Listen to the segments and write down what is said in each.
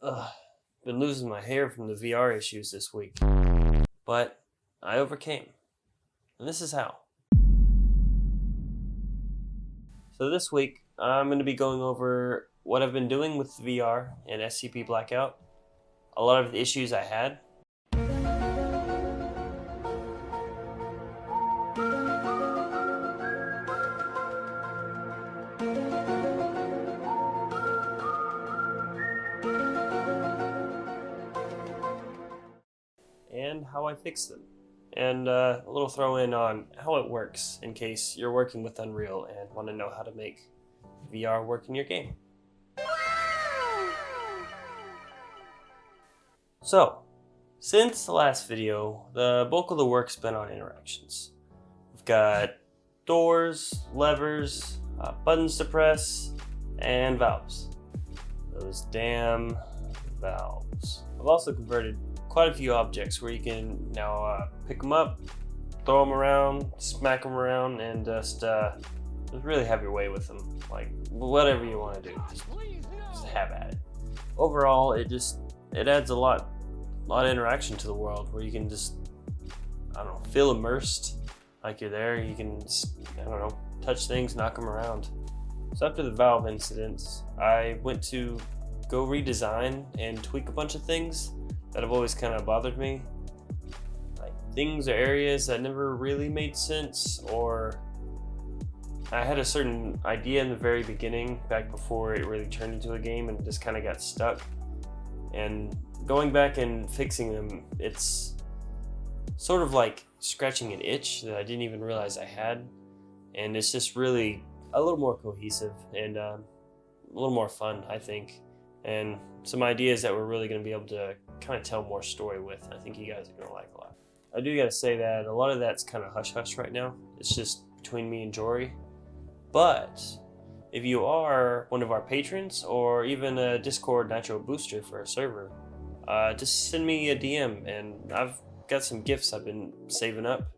Ugh, been losing my hair from the VR issues this week. But I overcame. And this is how. So this week, I'm going to be going over what I've been doing with VR and SCP Blackout, a lot of the issues I had, and how I fix them. And a little throw in on how it works in case you're working with Unreal and want to know how to make VR work in your game. So, since the last video, the bulk of the work's been on interactions. We've got doors, levers, buttons to press, and valves. Those damn valves. I've also converted quite a few objects where you can now pick them up, throw them around, smack them around, and just really have your way with them. Like, whatever you want to do, just have at it. Overall, it adds a lot of interaction to the world where you can just, feel immersed, like you're there. You can just, touch things, knock them around. So after the valve incidents, I went to go redesign and tweak a bunch of things that have always kind of bothered me. Like things or areas that never really made sense, or I had a certain idea in the very beginning, back before it really turned into a game, and just kind of got stuck. And going back and fixing them, it's sort of like scratching an itch that I didn't even realize I had. And it's just really a little more cohesive and a little more fun, I think. And some ideas that we're really going to be able to kind of tell more story with. I think you guys are going to like a lot. I do got to say that a lot of that's kind of hush-hush right now. It's just between me and Jory. But if you are one of our patrons or even a Discord Nitro booster for a server, just send me a DM, and I've got some gifts I've been saving up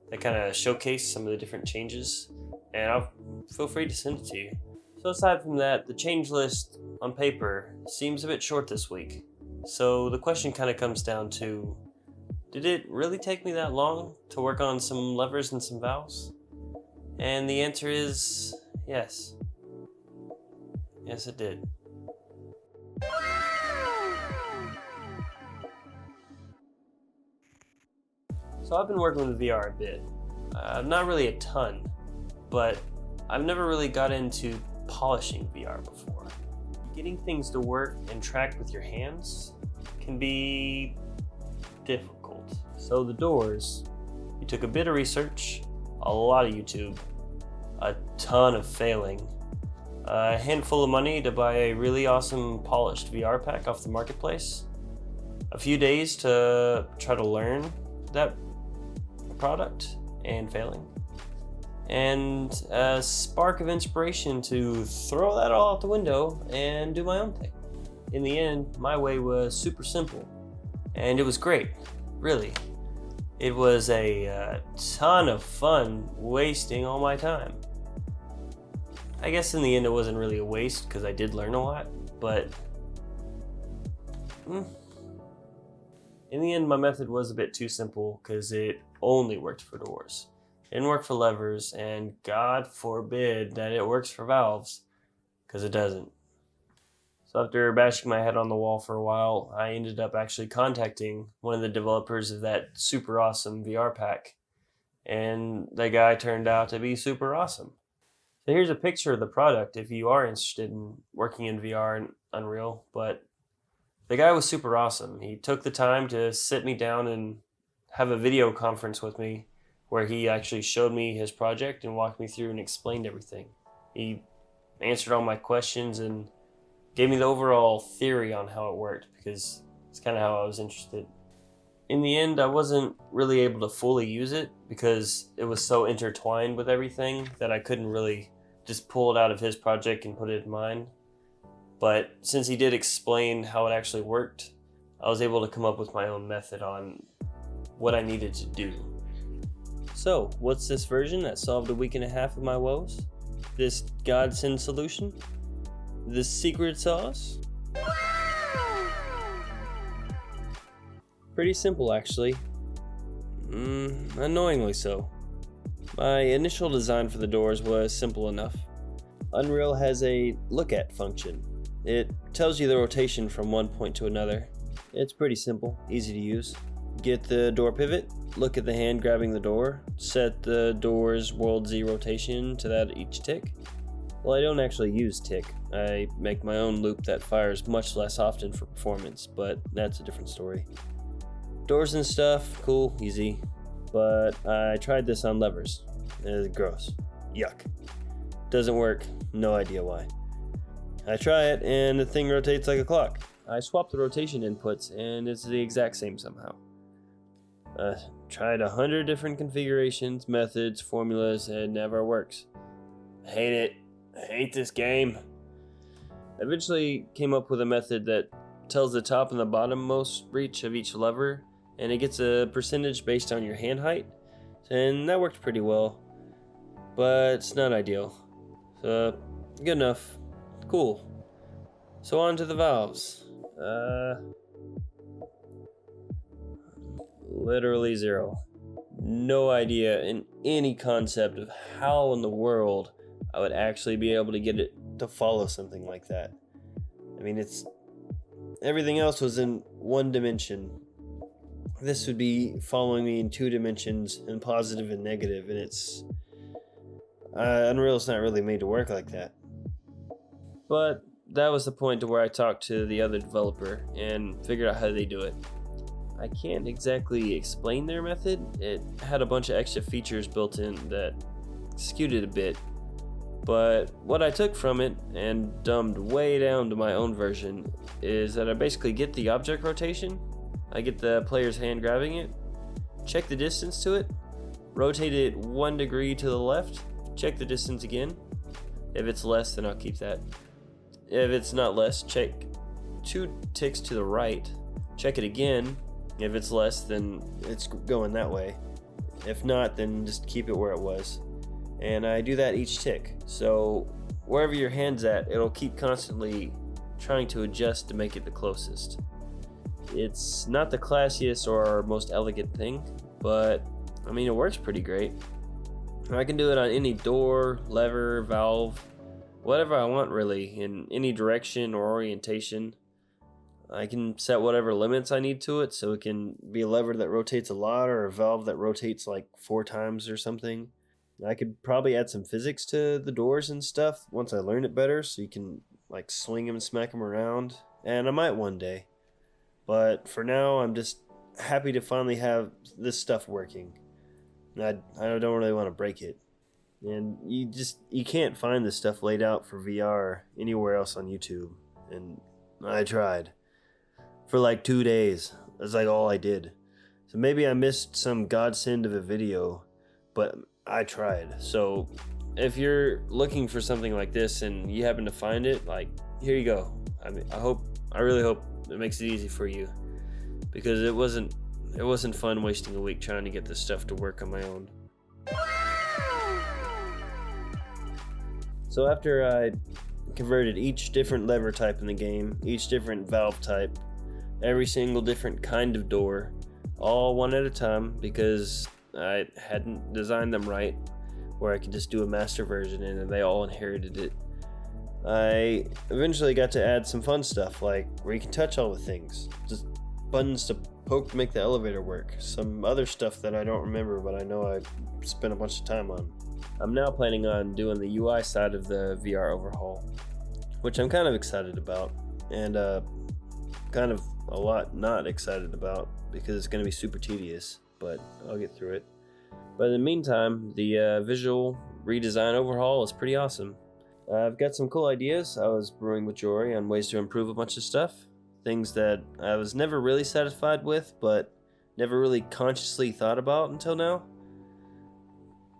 that kind of showcase some of the different changes, and I'll feel free to send it to you. So aside from that, the change list on paper seems a bit short this week. So the question kind of comes down to, did it really take me that long to work on some levers and some valves? And the answer is yes. Yes, it did. So I've been working with VR a bit. Not really a ton, but I've never really got into polishing VR before. Getting things to work and track with your hands can be difficult. So the doors, it took a bit of research, a lot of YouTube, a ton of failing, a handful of money to buy a really awesome polished VR pack off the marketplace, a few days to try to learn that product and failing, and a spark of inspiration to throw that all out the window and do my own thing. In the end, my way was super simple, and it was great, really. It was a ton of fun wasting all my time. I guess in the end it wasn't really a waste because I did learn a lot, but in the end my method was a bit too simple because it only worked for doors. It didn't work for levers, and God forbid that it works for valves, because it doesn't. So after bashing my head on the wall for a while, I ended up actually contacting one of the developers of that super awesome VR pack, and the guy turned out to be super awesome. So here's a picture of the product if you are interested in working in VR and Unreal, but the guy was super awesome. He took the time to sit me down and have a video conference with me where he actually showed me his project and walked me through and explained everything. He answered all my questions and gave me the overall theory on how it worked, because it's kind of how I was interested. In the end, I wasn't really able to fully use it because it was so intertwined with everything that I couldn't really just pull it out of his project and put it in mine. But since he did explain how it actually worked, I was able to come up with my own method on what I needed to do. So, what's this version that solved a week and a half of my woes? This godsend solution? This secret sauce? pretty simple actually. Annoyingly so. My initial design for the doors was simple enough. Unreal has a look at function. It tells you the rotation from one point to another. It's pretty simple, easy to use. Get the door pivot, look at the hand grabbing the door, set the door's world Z rotation to that each tick. Well, I don't actually use tick. I make my own loop that fires much less often for performance, but that's a different story. Doors and stuff, cool, easy. But I tried this on levers. It's gross. Yuck. Doesn't work, no idea why. I try it and the thing rotates like a clock. I swap the rotation inputs and it's the exact same somehow. Tried 100 different configurations, methods, formulas, and it never works. I hate it. I hate this game. I eventually came up with a method that tells the top and the bottommost reach of each lever, and it gets a percentage based on your hand height, and that worked pretty well, but it's not ideal. So, good enough. Cool. So on to the valves. Literally zero. No idea in any concept of how in the world I would actually be able to get it to follow something like that. I mean, everything else was in one dimension. This would be following me in 2 dimensions, in positive and negative, and it's Unreal's not really made to work like that. But that was the point to where I talked to the other developer and figured out how they do it. I can't exactly explain their method. It had a bunch of extra features built in that skewed it a bit. But what I took from it and dumbed way down to my own version is that I basically get the object rotation, I get the player's hand grabbing it, check the distance to it, rotate it 1 degree to the left, check the distance again. If it's less, then I'll keep that. If it's not less, check 2 ticks to the right, check it again. If it's less, then it's going that way. If not, then just keep it where it was. And I do that each tick. So wherever your hand's at, it'll keep constantly trying to adjust to make it the closest. It's not the classiest or most elegant thing, but I mean, it works pretty great. I can do it on any door, lever, valve, whatever I want really, in any direction or orientation. I can set whatever limits I need to it, so it can be a lever that rotates a lot or a valve that rotates like 4 times or something. I could probably add some physics to the doors and stuff once I learn it better, so you can like swing them and smack them around, and I might one day. But for now, I'm just happy to finally have this stuff working. I don't really want to break it. And you can't find this stuff laid out for VR anywhere else on YouTube. And I tried. For like 2 days. That's like all I did. So maybe I missed some godsend of a video, but I tried. So if you're looking for something like this and you happen to find it, like, here you go. I mean, I really hope it makes it easy for you, because it wasn't fun wasting a week trying to get this stuff to work on my own. So after I converted each different lever type in the game, each different valve type, every single different kind of door, all one at a time, because I hadn't designed them right, where I could just do a master version and they all inherited it. I eventually got to add some fun stuff, like where you can touch all the things, just buttons to poke to make the elevator work, some other stuff that I don't remember but I know I spent a bunch of time on. I'm now planning on doing the UI side of the VR overhaul, which I'm kind of excited about, and kind of a lot not excited about, because it's going to be super tedious, but I'll get through it. But in the meantime, the visual redesign overhaul is pretty awesome. I've got some cool ideas. I was brewing with Jory on ways to improve a bunch of stuff, things that I was never really satisfied with, but never really consciously thought about until now.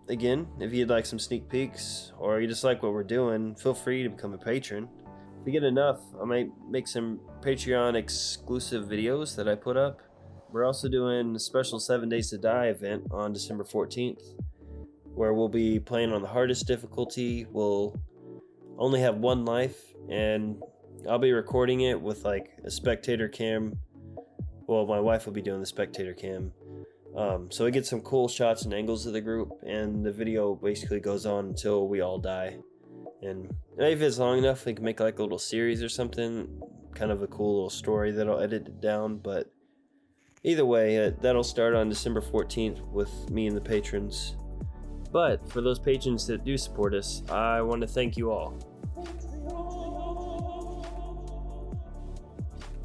Again, if you'd like some sneak peeks, or you just like what we're doing, feel free to become a patron. If you get enough, I might make some Patreon exclusive videos that I put up. We're also doing a special 7 Days to Die event on December 14th, where we'll be playing on the hardest difficulty. We'll only have 1 life, and I'll be recording it with like a spectator cam. well, my wife will be doing the spectator cam. So we get some cool shots and angles of the group, and the video basically goes on until we all die. And if it's long enough, we can make like a little series or something, kind of a cool little story that I'll edit it down. But either way, that'll start on December 14th with me and the patrons. But for those patrons that do support us, I want to thank you all.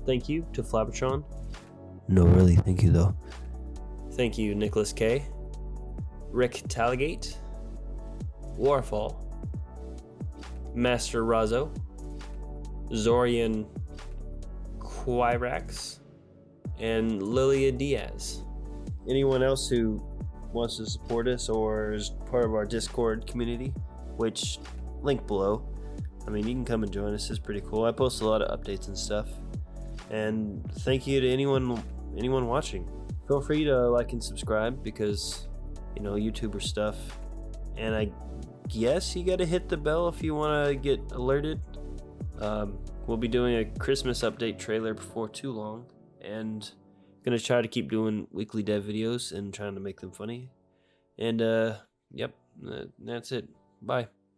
Thank you to Flabbertron. No, really, thank you though. Thank you, Nicholas K, Rick Talgate, Warfall, Master Razzo, Zorian Quirax, and Lilia Diaz. Anyone else who wants to support us or is part of our Discord community, which link below. I mean, you can come and join us. It's pretty cool. I post a lot of updates and stuff. And thank you to anyone watching. Feel free to like and subscribe because, you know, YouTuber stuff. And I guess you gotta hit the bell if you want to get alerted. We'll be doing a Christmas update trailer before too long, and gonna try to keep doing weekly dev videos and trying to make them funny. And yep, that's it. Bye.